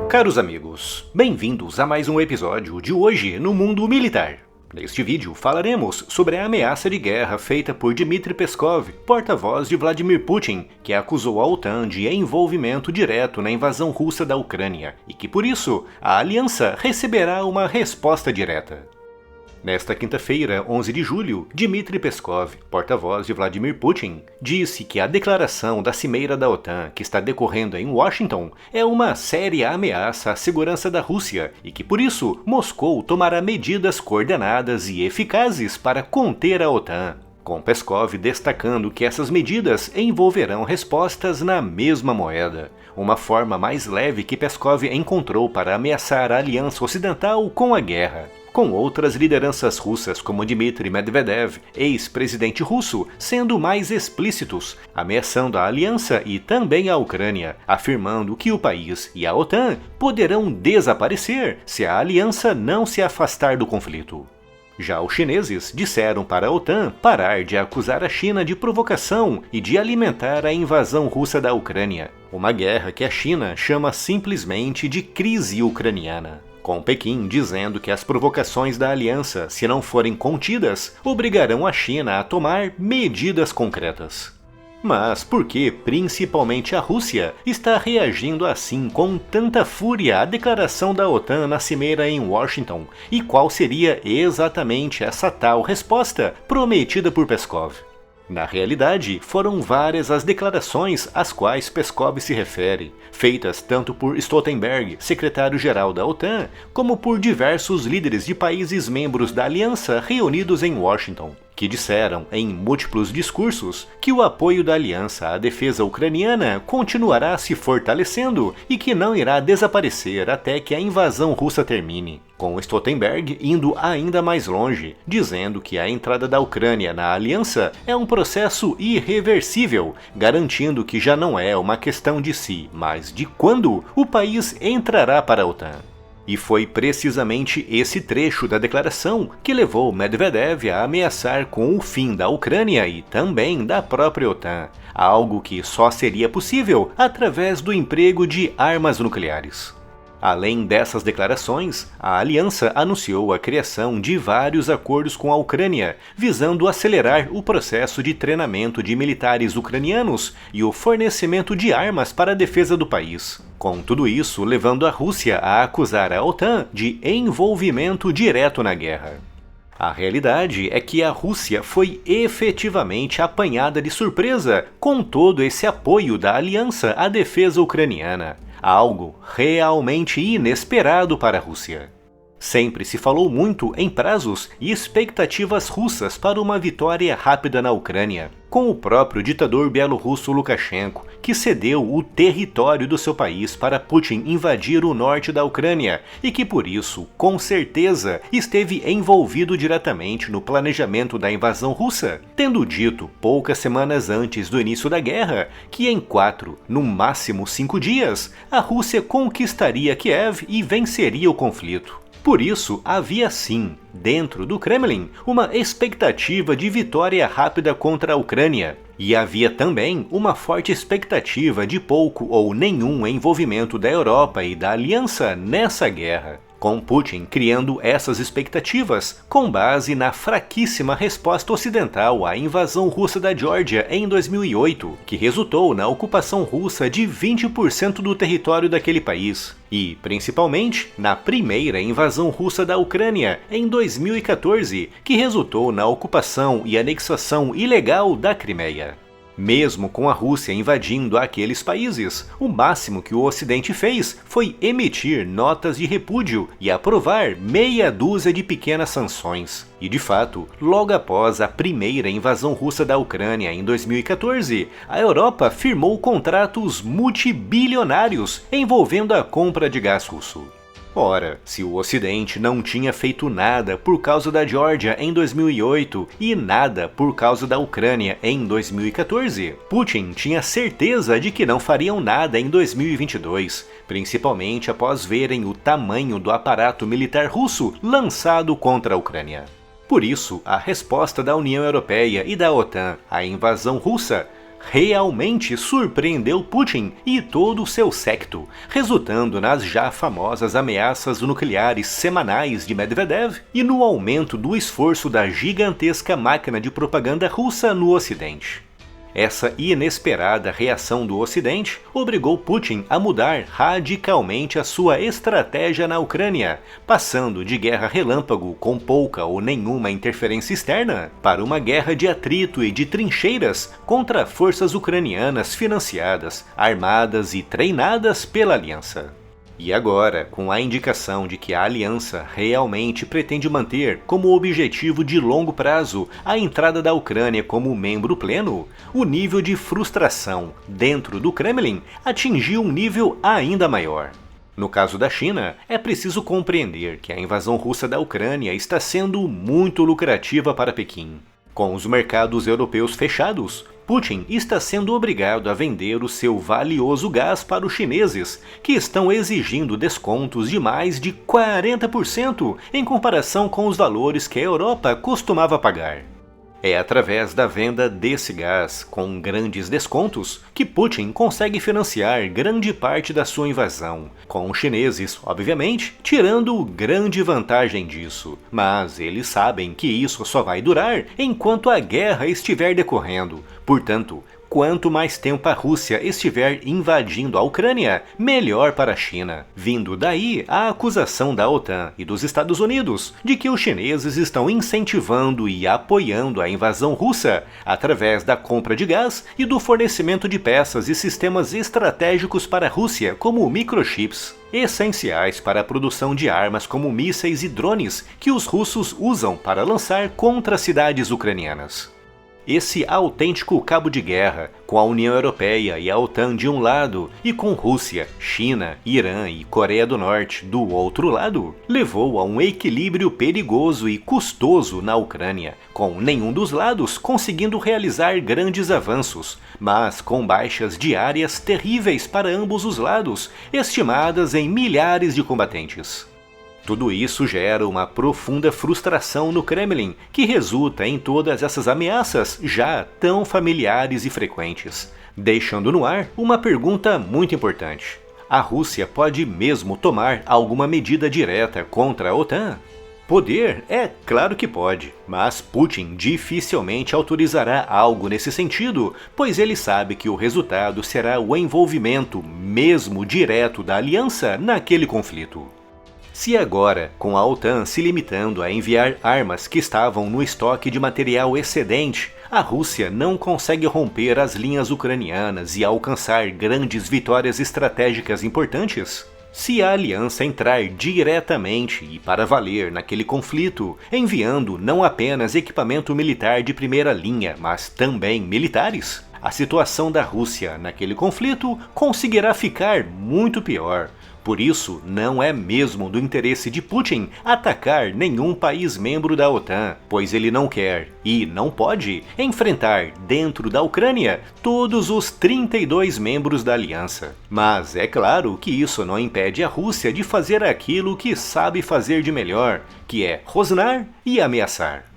Caros amigos, bem-vindos a mais um episódio de Hoje no Mundo Militar. Neste vídeo falaremos sobre a ameaça de guerra feita por Dmitry Peskov, porta-voz de Vladimir Putin, que acusou a OTAN de envolvimento direto na invasão russa da Ucrânia e que, por isso, a aliança receberá uma resposta direta. Nesta quinta-feira, 11 de julho, Dmitry Peskov, porta-voz de Vladimir Putin, disse que a declaração da cimeira da OTAN que está decorrendo em Washington é uma séria ameaça à segurança da Rússia e que, por isso, Moscou tomará medidas coordenadas e eficazes para conter a OTAN, com Peskov destacando que essas medidas envolverão respostas na mesma moeda, uma forma mais leve que Peskov encontrou para ameaçar a aliança ocidental com a guerra, com outras lideranças russas como Dmitry Medvedev, ex-presidente russo, sendo mais explícitos, ameaçando a aliança e também a Ucrânia, afirmando que o país e a OTAN poderão desaparecer se a aliança não se afastar do conflito. Já os chineses disseram para a OTAN parar de acusar a China de provocação e de alimentar a invasão russa da Ucrânia, uma guerra que a China chama simplesmente de crise ucraniana, com Pequim dizendo que as provocações da aliança, se não forem contidas, obrigarão a China a tomar medidas concretas. Mas por que, principalmente a Rússia, está reagindo assim com tanta fúria à declaração da OTAN na cimeira em Washington? E qual seria exatamente essa tal resposta prometida por Peskov? Na realidade, foram várias as declarações às quais Peskov se refere, feitas tanto por Stoltenberg, secretário-geral da OTAN, como por diversos líderes de países membros da aliança reunidos em Washington, que disseram, em múltiplos discursos, que o apoio da aliança à defesa ucraniana continuará se fortalecendo e que não irá desaparecer até que a invasão russa termine, com Stoltenberg indo ainda mais longe, dizendo que a entrada da Ucrânia na aliança é um processo irreversível, garantindo que já não é uma questão de se, mas de quando o país entrará para a OTAN. E foi precisamente esse trecho da declaração que levou Medvedev a ameaçar com o fim da Ucrânia e também da própria OTAN, algo que só seria possível através do emprego de armas nucleares. Além dessas declarações, a aliança anunciou a criação de vários acordos com a Ucrânia, visando acelerar o processo de treinamento de militares ucranianos e o fornecimento de armas para a defesa do país. Com tudo isso, levando a Rússia a acusar a OTAN de envolvimento direto na guerra. A realidade é que a Rússia foi efetivamente apanhada de surpresa com todo esse apoio da aliança à defesa ucraniana. Algo realmente inesperado para a Rússia. Sempre se falou muito em prazos e expectativas russas para uma vitória rápida na Ucrânia, com o próprio ditador bielorrusso Lukashenko, que cedeu o território do seu país para Putin invadir o norte da Ucrânia e que por isso, com certeza, esteve envolvido diretamente no planejamento da invasão russa, tendo dito poucas semanas antes do início da guerra que em 4, no máximo 5 dias, a Rússia conquistaria Kiev e venceria o conflito. Por isso, havia sim, dentro do Kremlin, uma expectativa de vitória rápida contra a Ucrânia. E havia também uma forte expectativa de pouco ou nenhum envolvimento da Europa e da Aliança nessa guerra, com Putin criando essas expectativas com base na fraquíssima resposta ocidental à invasão russa da Geórgia em 2008, que resultou na ocupação russa de 20% do território daquele país, e, principalmente, na primeira invasão russa da Ucrânia em 2014, que resultou na ocupação e anexação ilegal da Crimeia. Mesmo com a Rússia invadindo aqueles países, o máximo que o Ocidente fez foi emitir notas de repúdio e aprovar meia dúzia de pequenas sanções. E de fato, logo após a primeira invasão russa da Ucrânia em 2014, a Europa firmou contratos multibilionários envolvendo a compra de gás russo. Ora, se o Ocidente não tinha feito nada por causa da Geórgia em 2008 e nada por causa da Ucrânia em 2014, Putin tinha certeza de que não fariam nada em 2022, principalmente após verem o tamanho do aparato militar russo lançado contra a Ucrânia. Por isso, a resposta da União Europeia e da OTAN à invasão russa realmente surpreendeu Putin e todo o seu séquito, resultando nas já famosas ameaças nucleares semanais de Medvedev e no aumento do esforço da gigantesca máquina de propaganda russa no Ocidente. Essa inesperada reação do Ocidente obrigou Putin a mudar radicalmente a sua estratégia na Ucrânia, passando de guerra relâmpago com pouca ou nenhuma interferência externa para uma guerra de atrito e de trincheiras contra forças ucranianas financiadas, armadas e treinadas pela aliança. E agora, com a indicação de que a aliança realmente pretende manter como objetivo de longo prazo a entrada da Ucrânia como membro pleno, o nível de frustração dentro do Kremlin atingiu um nível ainda maior. No caso da China, é preciso compreender que a invasão russa da Ucrânia está sendo muito lucrativa para Pequim. Com os mercados europeus fechados, Putin está sendo obrigado a vender o seu valioso gás para os chineses, que estão exigindo descontos de mais de 40% em comparação com os valores que a Europa costumava pagar. É através da venda desse gás, com grandes descontos, que Putin consegue financiar grande parte da sua invasão, com os chineses, obviamente, tirando grande vantagem disso. Mas eles sabem que isso só vai durar enquanto a guerra estiver decorrendo. Portanto, quanto mais tempo a Rússia estiver invadindo a Ucrânia, melhor para a China. Vindo daí a acusação da OTAN e dos Estados Unidos de que os chineses estão incentivando e apoiando a invasão russa através da compra de gás e do fornecimento de peças e sistemas estratégicos para a Rússia, como microchips, essenciais para a produção de armas como mísseis e drones que os russos usam para lançar contra cidades ucranianas. Esse autêntico cabo de guerra, com a União Europeia e a OTAN de um lado, e com Rússia, China, Irã e Coreia do Norte do outro lado, levou a um equilíbrio perigoso e custoso na Ucrânia, com nenhum dos lados conseguindo realizar grandes avanços, mas com baixas diárias terríveis para ambos os lados, estimadas em milhares de combatentes. Tudo isso gera uma profunda frustração no Kremlin, que resulta em todas essas ameaças já tão familiares e frequentes, deixando no ar uma pergunta muito importante. A Rússia pode mesmo tomar alguma medida direta contra a OTAN? Poder? É claro que pode, mas Putin dificilmente autorizará algo nesse sentido, pois ele sabe que o resultado será o envolvimento mesmo direto da aliança naquele conflito. Se agora, com a OTAN se limitando a enviar armas que estavam no estoque de material excedente, a Rússia não consegue romper as linhas ucranianas e alcançar grandes vitórias estratégicas importantes? Se a aliança entrar diretamente e para valer naquele conflito, enviando não apenas equipamento militar de primeira linha, mas também militares, a situação da Rússia naquele conflito conseguirá ficar muito pior. Por isso, não é mesmo do interesse de Putin atacar nenhum país membro da OTAN, pois ele não quer e não pode enfrentar dentro da Ucrânia todos os 32 membros da aliança. Mas é claro que isso não impede a Rússia de fazer aquilo que sabe fazer de melhor, que é rosnar e ameaçar.